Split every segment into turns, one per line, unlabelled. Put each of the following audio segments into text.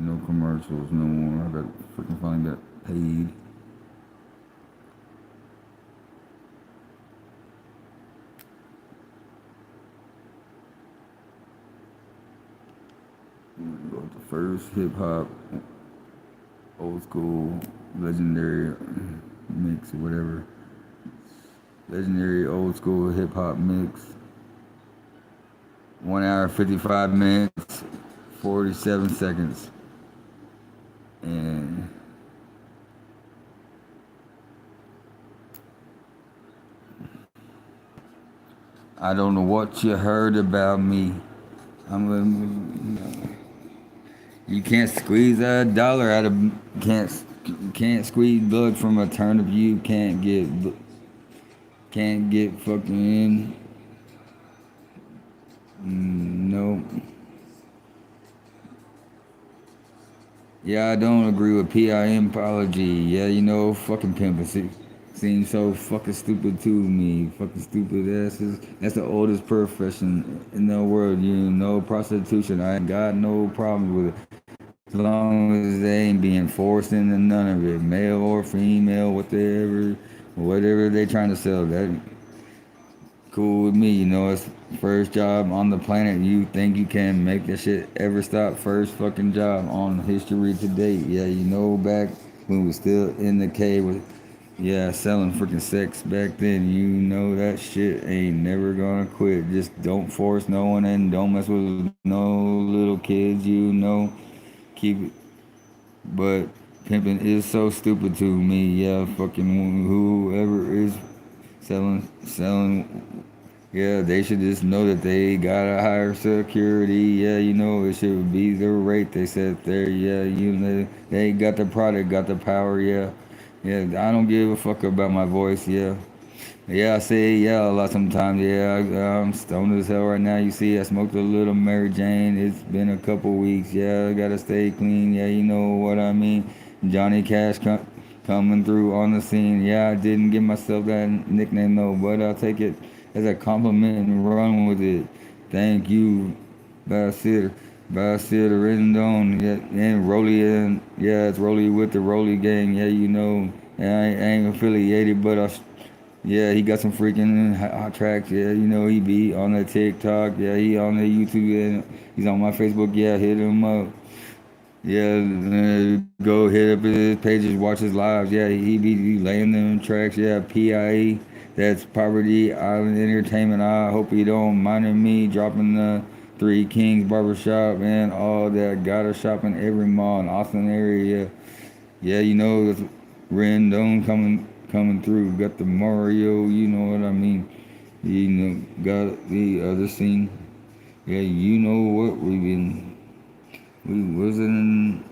No commercials no more. I got freaking finally got paid. Go with the first hip hop, old school, legendary mix or whatever. Legendary old school hip hop mix. 1 hour 55 minutes, 47 seconds. And I don't know what you heard about me. I'm gonna, you can't squeeze a dollar out of can't squeeze blood from a turnip. You can't get fucking no. Yeah, I don't agree with PIM apology. Yeah, fucking pimping seems so fucking stupid to me. Fucking stupid asses. That's the oldest profession in the world. Prostitution. I ain't got no problems with it. As long as they ain't being forced into none of it, male or female, whatever they trying to sell. That cool with me. It's first job on the planet. You think you can make that shit ever stop? First fucking job on history to date. Yeah, back when we was still in the cave with, yeah, selling freaking sex back then. That shit ain't never gonna quit. Just don't force no one and don't mess with no little kids. Keep it. But pimping is so stupid to me. Yeah, fucking whoever is selling. Yeah, they should just know that they got a higher security. Yeah, it should be the rate they set there. Yeah, they got the product, got the power. Yeah, yeah. I don't give a fuck about my voice. Yeah, yeah. I say yeah a lot sometimes. Yeah, I'm stoned as hell right now. You see, I smoked a little Mary Jane. It's been a couple weeks. Yeah, I gotta stay clean. Yeah, you know what I mean. Johnny Cash coming through on the scene. Yeah, I didn't give myself that nickname though, but I'll take it as a compliment and run with it. Thank you, Bassiter. Bassiter Rendon, yeah, and Rolly, and yeah, it's Rolly with the Rolly gang. Yeah, and I ain't affiliated, but yeah, he got some freaking hot tracks. Yeah, he be on the TikTok. Yeah, he on the YouTube, and he's on my Facebook. Yeah, hit him up. Yeah, go hit up his pages, watch his lives. Yeah, he be laying them tracks. Yeah, PIE, that's Poverty Island Entertainment. I hope he don't mind me dropping the Three Kings Barbershop and all that. Got a shop in every mall in Austin area. Yeah, that's Rendon coming through. Got the Mario, you know what I mean. Got the other scene. Yeah, you know what we've been. We wasn't.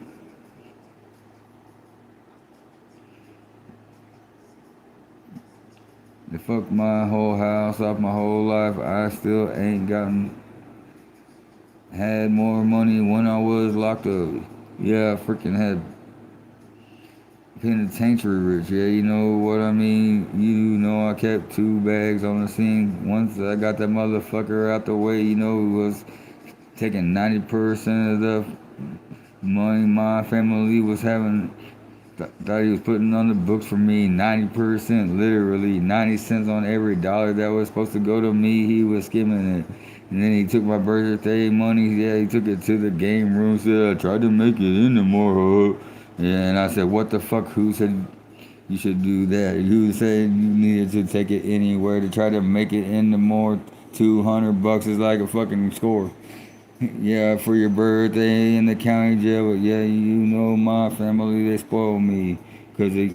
They fucked my whole house up my whole life. I still ain't had more money when I was locked up. Yeah, I freaking had penitentiary rich. Yeah, you know what I mean? I kept 2 bags on the scene. Once I got that motherfucker out the way, it was taking 90% of the money my family was having. Thought he was putting on the books for me 90%, literally 90 cents on every dollar that was supposed to go to me. He was skimming it. And then he took my birthday money. Yeah, he took it to the game room. Said, I tried to make it in the more. Yeah, and I said, what the fuck? Who said you should do that? Who said you needed to take it anywhere to try to make it in the more? $200 is like a fucking score. Yeah, for your birthday in the county jail. But yeah, my family, they spoiled me. Because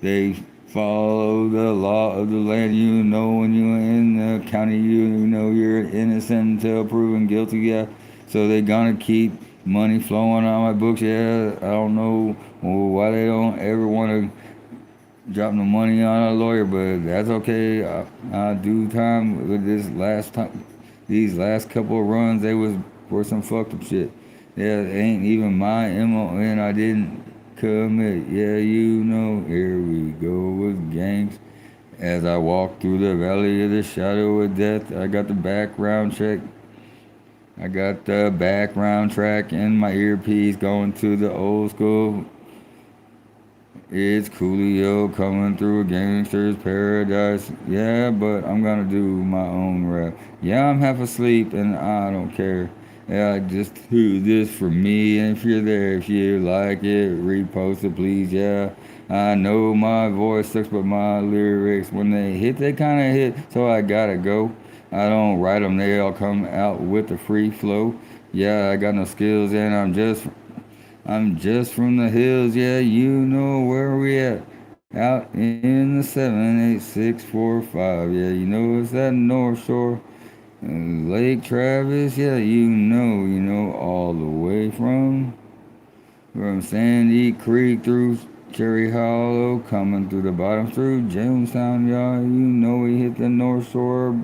they follow the law of the land. When you're in the county, you're innocent until proven guilty. Yeah, so they gonna keep money flowing on my books. Yeah, I don't know why they don't ever want to drop the money on a lawyer, but that's okay. I do time with this last time. These last couple of runs, they was for some fucked up shit. Yeah, it ain't even my MO, and I didn't commit. Yeah, here we go with gangs. As I walk through the valley of the shadow of death, I got the background check. I got the background track in my earpiece going to the old school. It's Coolio coming through a gangster's paradise. Yeah, but I'm gonna do my own rap. Yeah, I'm half asleep and I don't care. Yeah, just do this for me. And if you're there, if you like it, repost it, please. Yeah, I know my voice sucks, but my lyrics, when they hit, they kind of hit. So I gotta go. I don't write them, they all come out with a free flow. Yeah, I got no skills and I'm just from the hills, yeah, you know where we at. Out in the 78645, yeah, you know it's that North Shore. Lake Travis, yeah, you know, all the way from Sandy Creek through Cherry Hollow, coming through the bottom through Jamestown, y'all. You know we hit the North Shore.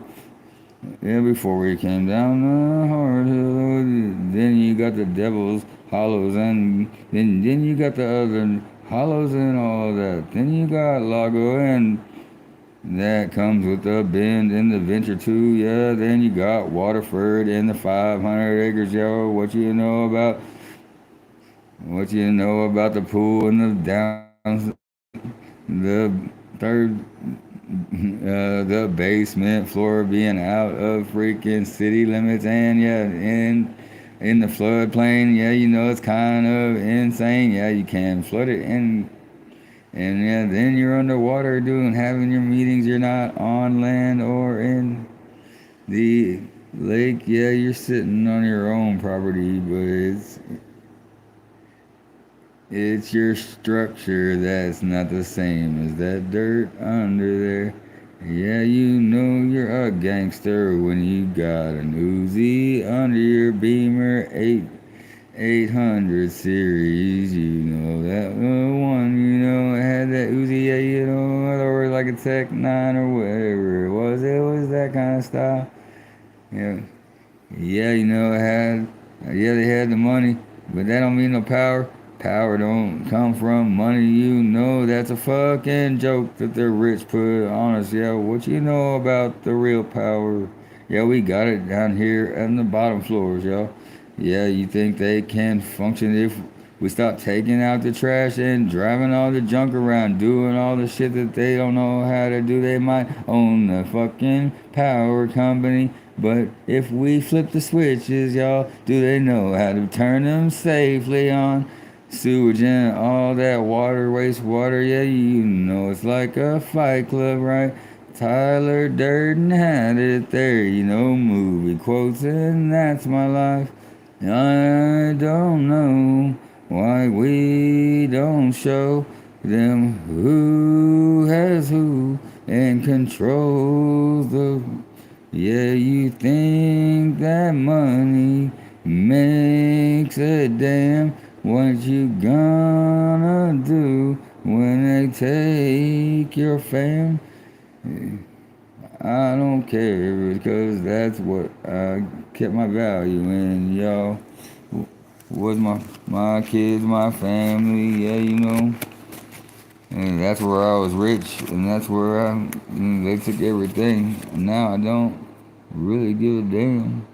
Yeah, before we came down the hard hill, then you got the Devil's Hollows, and then you got the other hollows and all that. Then you got Lago, and that comes with the Bend and the Venture too. Yeah, then you got Waterford and the 500 acres. Yo, what you know about the pool and the downs, the third the basement floor being out of freaking city limits, and yeah, in the floodplain, yeah, you know it's kind of insane. Yeah, you can flood it, and yeah, then you're underwater doing having your meetings. You're not on land or in the lake. Yeah, you're sitting on your own property, but it's your structure that's not the same as that dirt under there. Yeah, you know you're a gangster when you got an Uzi under your Beamer 800 series. You know that one, you know, it had that Uzi, yeah, you know, or like a Tech 9 or whatever it was. It was that kind of style. Yeah, yeah, you know, yeah, they had the money, but that don't mean no power. Power don't come from money, you know, that's a fucking joke that the rich put on us. Yeah, what you know about the real power? Yeah, we got it down here on the bottom floors, y'all. Yeah, you think they can function if we stop taking out the trash and driving all the junk around, doing all the shit that they don't know how to do? They might own the fucking power company, but if we flip the switches, y'all, do they know how to turn them safely on? Sewage and all that water, wastewater, yeah, you know it's like a fight club, right? Tyler Durden had it there, you know, movie quotes, and that's my life. I don't know why we don't show them who has who and controls the. Yeah, you think that money makes a damn. What you gonna do when they take your fame? I don't care because that's what I kept my value in, y'all. Was my kids, my family, yeah, you know. And that's where I was rich, and that's where they took everything. And now I don't really give a damn.